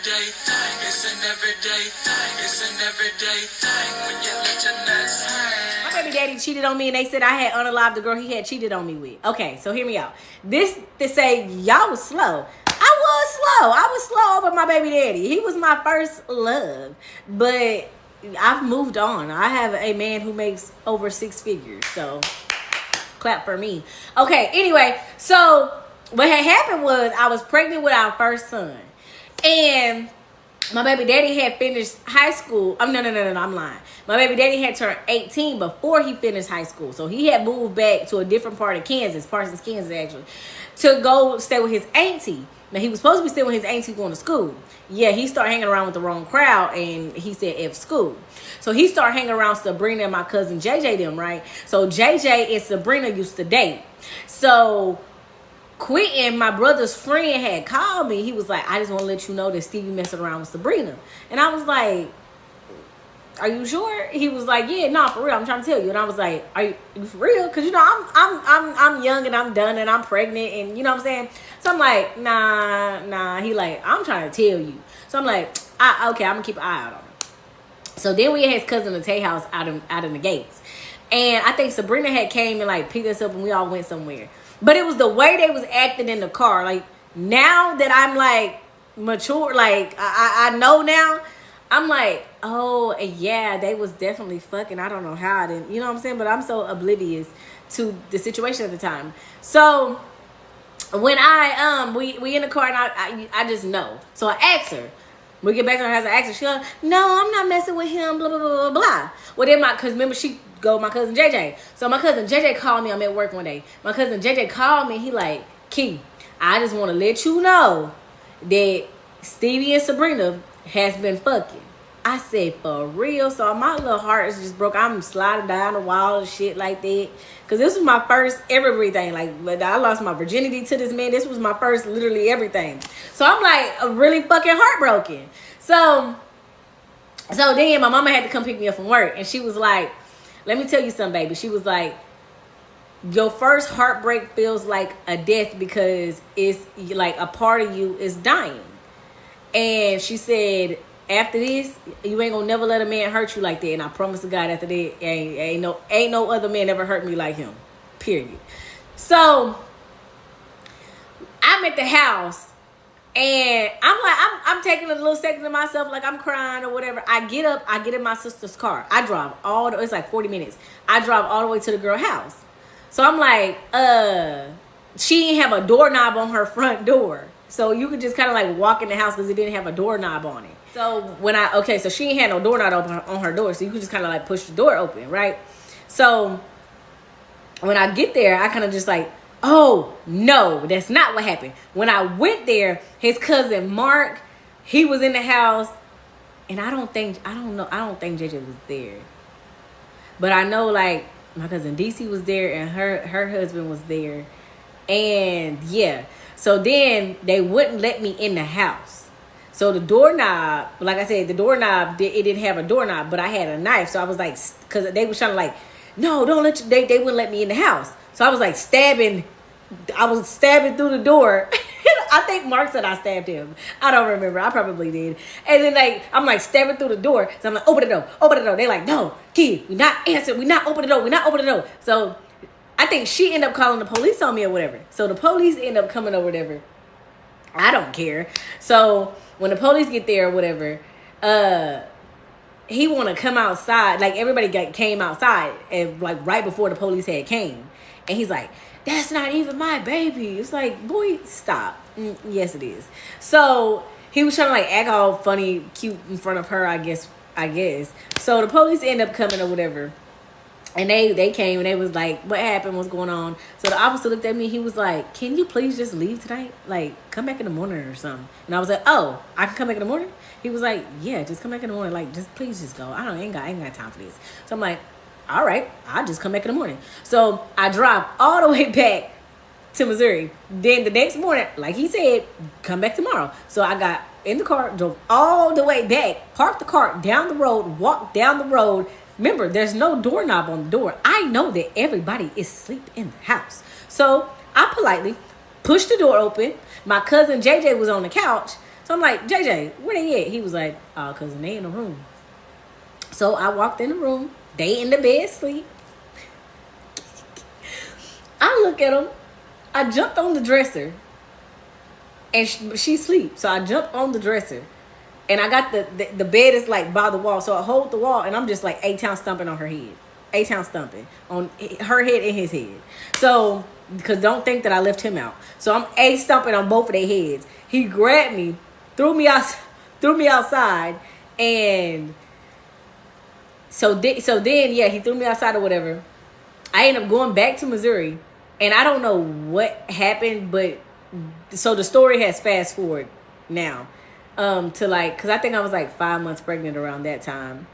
everyday thing. It's an everyday thing. It's an everyday thing when you let your nuts hang. My baby daddy cheated on me, and they said I had unalived the girl he had cheated on me with. Okay, so hear me out. This to say y'all was slow. I was slow over my baby daddy. He was my first love, but I've moved on. I have a man who makes over 6 figures, so clap for me. Okay, anyway, so what had happened was I was pregnant with our first son, and my baby daddy had finished high school. No, I'm lying. My baby daddy had turned 18 before he finished high school, so he had moved back to a different part of Kansas, Parsons, Kansas, actually, to go stay with his auntie. Now, he was supposed to be staying with his auntie going to school. Yeah, he started hanging around with the wrong crowd, and he said F school. So he started hanging around Sabrina and my cousin JJ them, right? So JJ and Sabrina used to date. So Quentin, my brother's friend, had called me. He was like, I just want to let you know that Stevie messing around with Sabrina. And I was like, are you sure? He was like, yeah, no, for real, I'm trying to tell you. And I was like, are you for real? Because, you know, I'm young and I'm done and I'm pregnant and you know what I'm saying? So I'm like, nah. He like, I'm trying to tell you. So I'm like, okay, I'm going to keep an eye out on him. So then we had his cousin at Tay house out in the gates. And I think Sabrina had came and like picked us up and we all went somewhere. But it was the way they was acting in the car. Like, now that I'm like mature, like I know now, I'm like, oh, yeah, they was definitely fucking. I don't know how I didn't, you know what I'm saying? But I'm so oblivious to the situation at the time. So when we in the car and I just know. So I asked her. We get back to her house, I asked her. She goes, no, I'm not messing with him, blah, blah, blah, blah, blah. Well, then because remember, she go with my cousin JJ. So my cousin JJ called me. I'm at work one day. My cousin JJ called me. He like, Key, I just want to let you know that Stevie and Sabrina has been fucking. I said, for real? So my little heart is just broke. I'm sliding down the wall and shit like that. Because this was my first everything. Like, I lost my virginity to this man. This was my first literally everything. So I'm like really fucking heartbroken. So then my mama had to come pick me up from work. And she was like, let me tell you something, baby. She was like, your first heartbreak feels like a death because it's like a part of you is dying. And she said, after this, you ain't gonna never let a man hurt you like that. And I promise to God, after that, ain't no other man ever hurt me like him. Period. So I'm at the house and I'm taking a little second to myself, like I'm crying or whatever. I get up, I get in my sister's car. I drive it's like 40 minutes. I drive all the way to the girl's house. So I'm like, she didn't have a doorknob on her front door. So you could just kind of like walk in the house because it didn't have a doorknob on it. So so she ain't had no doorknob on her door. So you could just kind of like push the door open, right? So when I get there, I kind of just like, oh, no, that's not what happened. When I went there, his cousin Mark, he was in the house. And I don't think JJ was there. But I know like my cousin DC was there and her husband was there. And yeah. So then they wouldn't let me in the house. So the doorknob, like I said, it didn't have a doorknob, but I had a knife. So I was like, because they were trying to like, no, don't let you, they wouldn't let me in the house. So I was like stabbing through the door. I think Mark said I stabbed him. I don't remember. I probably did. And then like, I'm like stabbing through the door. So I'm like, open the door. They're like, no, kid, we not answer. We not open the door. So I think she ended up calling the police on me or whatever. So the police end up coming or whatever. I don't care. So when the police get there or whatever, he want to come outside. Like everybody came outside and like right before the police had came. And he's like, that's not even my baby. It's like, boy, stop. Yes, it is. So he was trying to like act all funny, cute in front of her, I guess. So the police end up coming or whatever. And they came and they was like, what happened? What's going on? So the officer looked at me. He was like, can you please just leave tonight? Like, come back in the morning or something. And I was like, oh, I can come back in the morning? He was like, yeah, just come back in the morning. Like, please just go. I ain't got time for this. So I'm like, all right, I'll just come back in the morning. So I drive all the way back to Missouri. Then the next morning, like he said, come back tomorrow. So I got in the car, drove all the way back, parked the car down the road, walked down the road. Remember, there's no doorknob on the door. I know that everybody is asleep in the house. So I politely pushed the door open. My cousin JJ was on the couch. So I'm like, JJ, where they at? He was like, oh, cousin, they in the room. So I walked in the room. They in the bed sleep. I look at them. I jumped on the dresser. And she sleep. So I jumped on the dresser. And I got the bed is like by the wall. So I hold the wall and I'm just like A-Town stomping on her head. A-Town stomping on her head and his head. So, because don't think that I left him out. So I'm stomping on both of their heads. He grabbed me, threw me outside, and so then yeah, he threw me outside or whatever. I ended up going back to Missouri, and I don't know what happened, but so the story has fast forward now to like, because I think I was like 5 months pregnant around that time.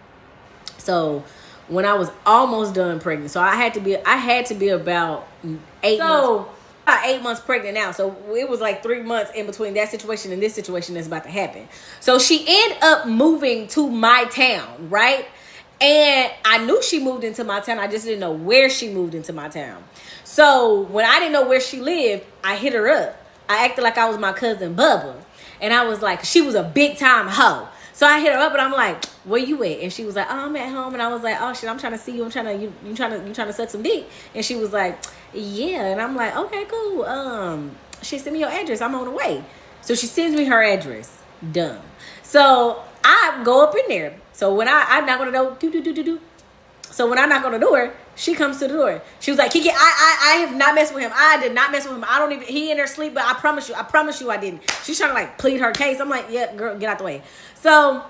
So when I was almost done pregnant, so I had to be about 8 months. About 8 months pregnant now, so it was like 3 months in between that situation and this situation that's about to happen. So she ended up moving to my town, right? And I knew she moved into my town. I just didn't know where she moved into my town. So when I didn't know where she lived, I hit her up. I acted like I was my cousin Bubba, and I was like, she was a big time hoe. So I hit her up and I'm like, where you at? And she was like, oh, I'm at home. And I was like, oh shit, I'm trying to see you. I'm trying to you trying to suck some dick. And she was like, yeah. And I'm like, okay, cool. She sent me your address. I'm on the way. So she sends me her address. Dumb. So I go up in there. So when I knock on the door, do. So when I knock on the door, she comes to the door. She was like, Kiki, I have not messed with him. I did not mess with him. I don't even, he in there sleep, but I promise you I didn't. She's trying to like plead her case. I'm like, yeah, girl, get out the way. So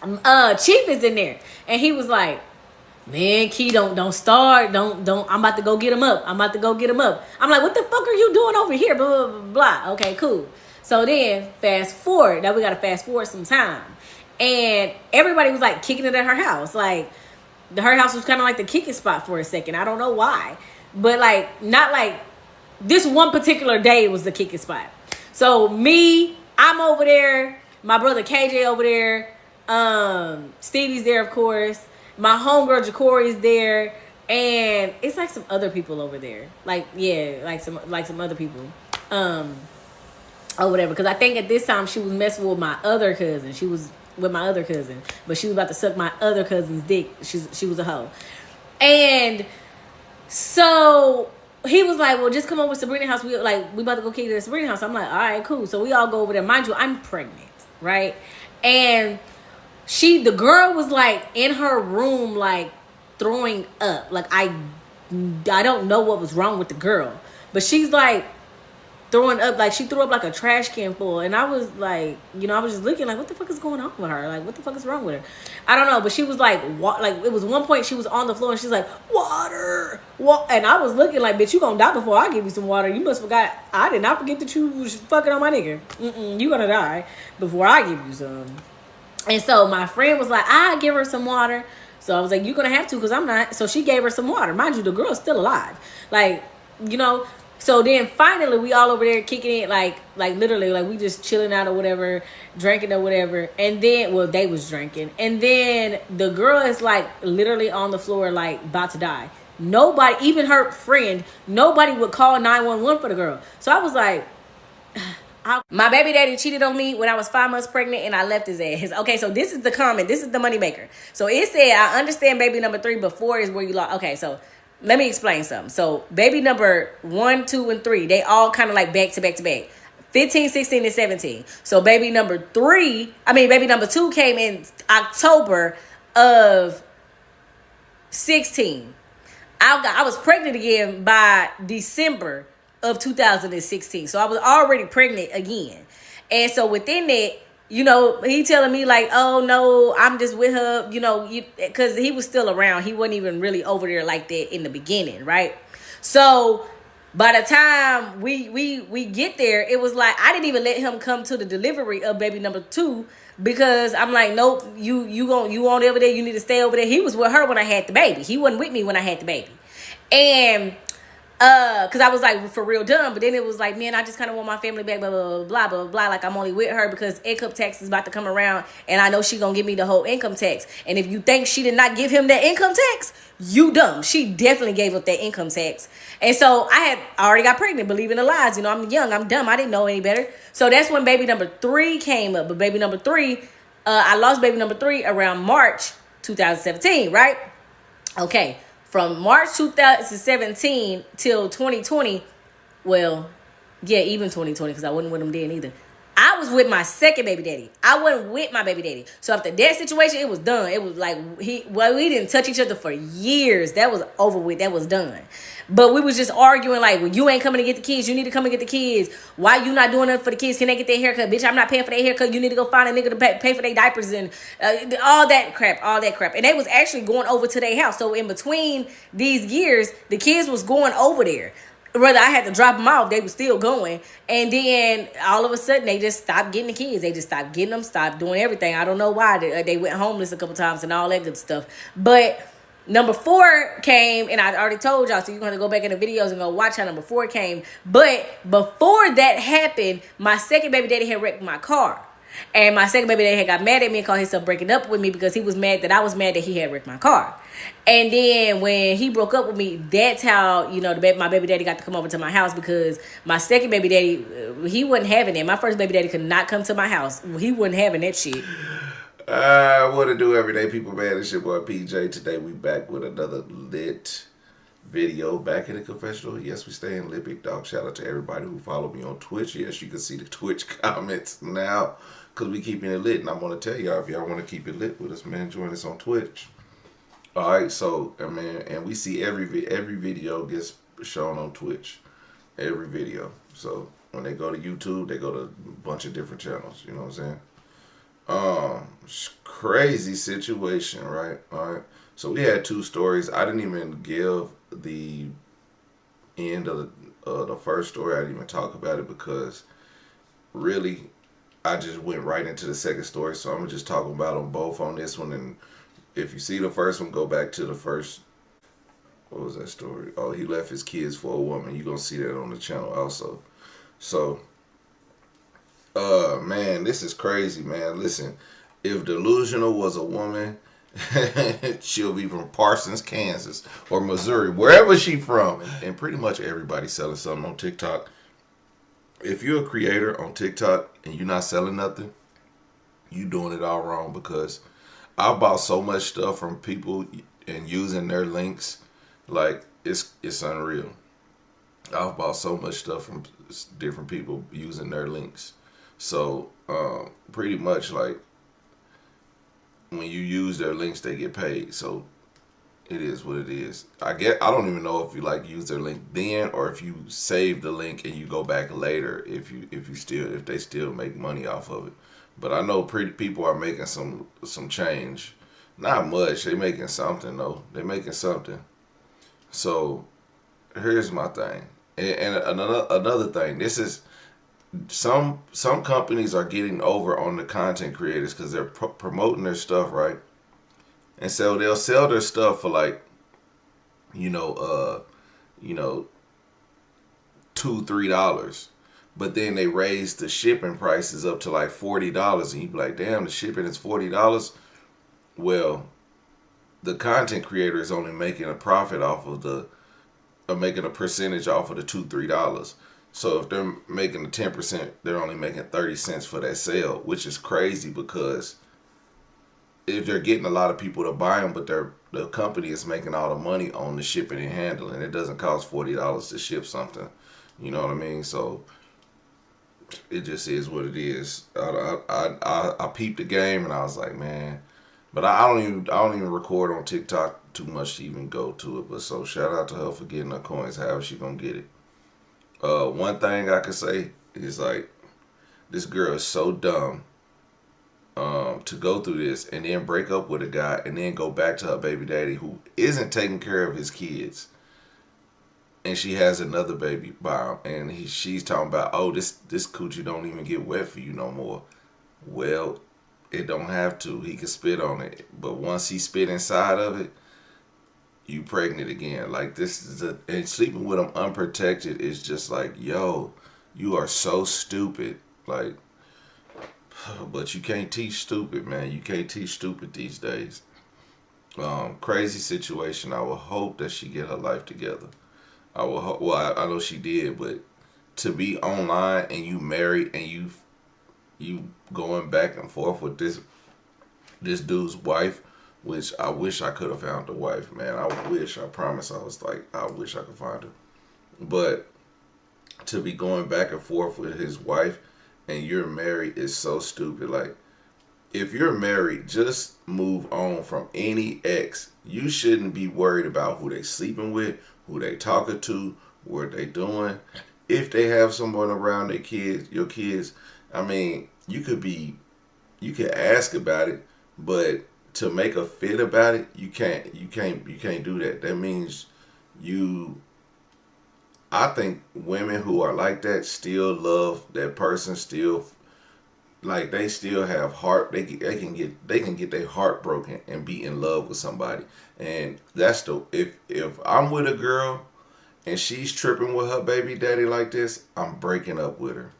Chief is in there, and he was like, man, Key, don't start. Don't. I'm about to go get him up. I'm like, what the fuck are you doing over here? Blah, blah, blah, blah. Okay, cool. So then fast forward. Now we got to fast forward some time. And everybody was like kicking it at her house. Like, her house was kind of like the kicking spot for a second. I don't know why. But like, not like this one particular day was the kicking spot. So me, I'm over there. My brother KJ over there. Stevie's there, of course. My homegirl Ja'Cory's there. And it's like some other people over there. Like, yeah, like some other people. Or whatever. Because I think at this time she was messing with my other cousin. She was with my other cousin, but she was about to suck my other cousin's dick. She was a hoe. And so he was like, well, just come over to Sabrina's house. We about to go kick it at Sabrina's house. I'm like, all right, cool. So we all go over there. Mind you, I'm pregnant, right? And the girl was like in her room, like throwing up. Like I don't know what was wrong with the girl, but she's like throwing up, like she threw up like a trash can full. And I was like, I was just looking like, what the fuck is going on with her? Like, what the fuck is wrong with her? I don't know, but she was like, it was one point she was on the floor and she's like, water. And I was looking like, bitch, you gonna die before I give you some water. You must forgot. I did not forget that you was fucking on my nigga. You gonna die before I give you some. And so my friend was like, I give her some water. So I was like, you're gonna have to, because I'm not. So she gave her some water. Mind you, the girl's still alive. Like, So then finally we all over there kicking it, like literally, like we just chilling out or whatever, drinking or whatever. And then, well, they was drinking. And then the girl is like literally on the floor, like about to die. Nobody, even her friend, nobody would call 911 for the girl. So I was like, my baby daddy cheated on me when I was 5 months pregnant and I left his ass. Okay, so this is the comment. This is the moneymaker. So it said, I understand baby number 3, but 4 is where you lost. Okay, so let me explain something. So baby number 1, 2, and 3, they all kind of like back to back to back. 15, 16, and 17. So baby number 2 came in October of 16. I was pregnant again by December of 2016. So I was already pregnant again. And so within that, he telling me like, oh no, I'm just with her, because he was still around. He wasn't even really over there like that in the beginning, right? So by the time we get there, it was like, I didn't even let him come to the delivery of baby number 2 because I'm like, nope, you on over there. You need to stay over there. He was with her when I had the baby. He wasn't with me when I had the baby. And Cause I was like for real dumb, but then it was like, man, I just kind of want my family back, blah blah blah blah blah. Like I'm only with her because income tax is about to come around, and I know she gonna give me the whole income tax. And if you think she did not give him that income tax, you dumb. She definitely gave up that income tax. And so I already got pregnant, believing the lies. You know, I'm young, I'm dumb, I didn't know any better. So that's when baby number 3 came up. But baby number 3, I lost baby number 3 around March 2017, right? Okay. From March 2017 till 2020, well, yeah, even 2020, because I wasn't with him then either. I was with my second baby daddy. I wasn't with my baby daddy. So after that situation, it was done. It was like we didn't touch each other for years. That was over with. That was done. But we was just arguing like, well, you ain't coming to get the kids. You need to come and get the kids. Why you not doing nothing for the kids? Can they get their haircut? Bitch, I'm not paying for their haircut. You need to go find a nigga to pay for their diapers and all that crap. And they was actually going over to their house. So in between these years, the kids was going over there. Whether I had to drop them off, they were still going. And then all of a sudden, they just stopped getting the kids. They just stopped getting them, stopped doing everything. I don't know why. They went homeless a couple times and all that good stuff. But number 4 came, and I already told y'all, so you're going to go back in the videos and go watch how number 4 came. But before that happened, my second baby daddy had wrecked my car. And my second baby daddy had got mad at me and called himself breaking up with me because he was mad that I was mad that he had wrecked my car. And then when he broke up with me, that's how, you know, my baby daddy got to come over to my house, because my second baby daddy, he wasn't having it. My first baby daddy could not come to my house. He wasn't having that shit. What to do, everyday people, man? It's your boy PJ. Today we back with another lit video back in the confessional. Yes, we stay in lit, big dog. Shout out to everybody who follow me on Twitch. Yes, you can see the Twitch comments now, because we keeping it lit. And I'm going to tell y'all, if y'all want to keep it lit with us, man, join us on Twitch. All right, so, man, and we see every video gets shown on Twitch. Every video. So, when they go to YouTube, they go to a bunch of different channels. You know what I'm saying? Crazy situation, right? All right. So, we had 2 stories. I didn't even give the end of the first story. I didn't even talk about it because, really, I just went right into the second story. So, I'm going to just talk about them both on this one. And if you see the first one, go back to the first. What was that story? Oh, he left his kids for a woman. You're going to see that on the channel also. So, man, this is crazy, man. Listen, if Delusional was a woman, she'll be from Parsons, Kansas, or Missouri, wherever she from. And pretty much everybody selling something on TikTok. If you're a creator on TikTok and you're not selling nothing, you doing it all wrong, because I bought so much stuff from people and using their links, like it's unreal. I've bought so much stuff from different people using their links. So pretty much like when you use their links, they get paid. So it is what it is. I don't even know if you like use their link then, or if you save the link and you go back later, if they still make money off of it. But I know people are making some change. Not much. They making something though. They making something. So here's my thing. And another thing. This is some companies are getting over on the content creators because they're promoting their stuff, right? And so they'll sell their stuff for like, $2-3, but then they raise the shipping prices up to like $40, and you be like, damn, the shipping is $40. Well, the content creator is only making a profit off of making a percentage off of the $2-3. So if they're making the 10%, they're only making 30 cents for that sale, which is crazy, because if they're getting a lot of people to buy them, but the company is making all the money on the shipping and handling, it doesn't cost $40 to ship something. You know what I mean? So it just is what it is. I peeped the game and I was like, man. But I don't even record on TikTok too much to even go to it. But so shout out to her for getting her coins. However she gonna get it. One thing I could say is like, this girl is so dumb to go through this and then break up with a guy and then go back to her baby daddy who isn't taking care of his kids. And she has another baby by him, and she's talking about, oh, this coochie don't even get wet for you no more. Well, it don't have to. He can spit on it, but once he spit inside of it, you pregnant again. Like this is and sleeping with them unprotected is just like, yo, you are so stupid. Like, but you can't teach stupid, man. You can't teach stupid these days. Crazy situation. I will hope that she get her life together. I will hope. Well, I know she did, but to be online and you married and you going back and forth with this dude's wife, which I wish I could have found the wife, man. I promise I was like, I wish I could find her. But to be going back and forth with his wife and you're married is so stupid. Like, if you're married, just move on from any ex. You shouldn't be worried about who they sleeping with, who they talking to, what they doing. If they have someone around their kids, your kids, I mean, you could ask about it, but to make a fit about it, you can't do that. That means you I think women who are like that still love that person, still like they still have heart. They can get their heart broken and be in love with somebody. And that's the if I'm with a girl and she's tripping with her baby daddy like this, I'm breaking up with her.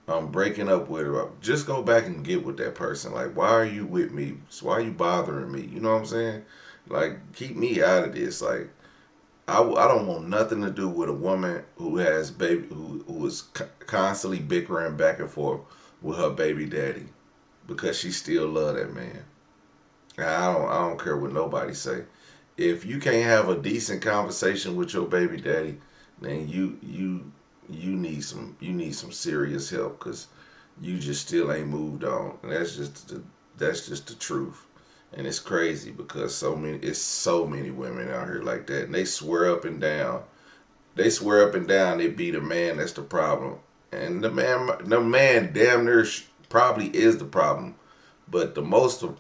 I'm breaking up with her. Just go back and get with that person. Like, why are you with me? Why are you bothering me? You know what I'm saying? Like, keep me out of this. Like, I don't want nothing to do with a woman who has baby who is constantly bickering back and forth with her baby daddy because she still love that man. And I don't care what nobody say. If you can't have a decent conversation with your baby daddy, then you need some serious help because you just still ain't moved on. And that's just the truth. And it's crazy because it's so many women out here like that, and they swear up and down. They be the man that's the problem, and the man damn near probably is the problem. But the most of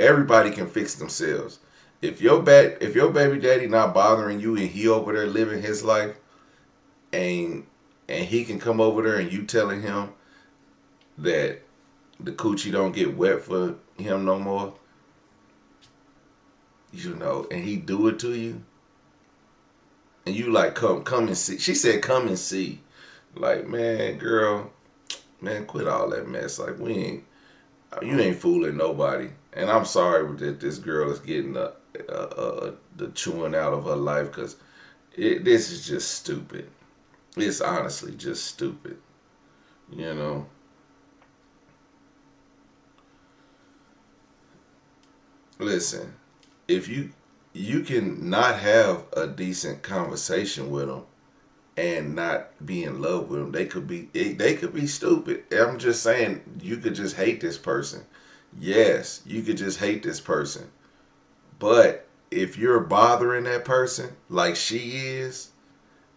everybody can fix themselves. If your baby daddy not bothering you and he over there living his life, and he can come over there and you telling him that the coochie don't get wet for him no more, you know, and he do it to you, and you like come and see. She said come and see. Like, man, girl, man, quit all that mess. Like, you ain't fooling nobody. And I'm sorry that this girl is getting the chewing out of her life because this is just stupid. It's honestly just stupid, you know. Listen, if you can not have a decent conversation with them and not be in love with them, they could be stupid. I'm just saying, you could just hate this person. Yes, you could just hate this person. But if you're bothering that person like she is,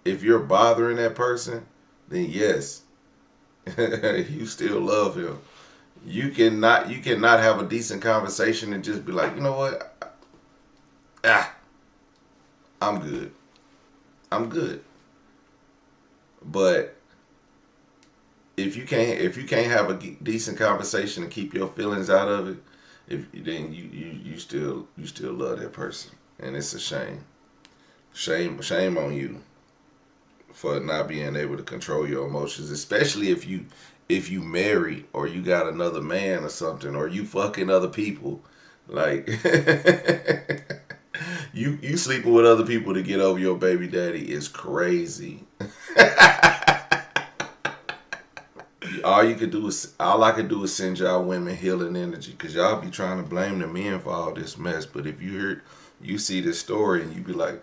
if you're bothering that person, then yes, you still love him. You cannot have a decent conversation and just be like, you know what? I'm good. I'm good. But if you can't have a decent conversation and keep your feelings out of it, then you still love that person, and it's a shame. Shame on you for not being able to control your emotions, especially if you married or you got another man or something, or you fucking other people. Like you sleeping with other people to get over your baby daddy is crazy. All I could do is send y'all women healing energy, because y'all be trying to blame the men for all this mess. But if you see this story and you be like,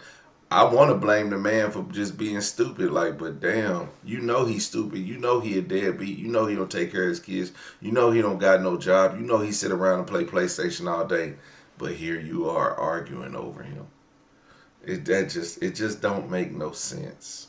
I want to blame the man for just being stupid. Like, but damn, you know he's stupid. You know he a deadbeat. You know he don't take care of his kids. You know he don't got no job. You know he sit around and play PlayStation all day. But here you are arguing over him. It just don't make no sense.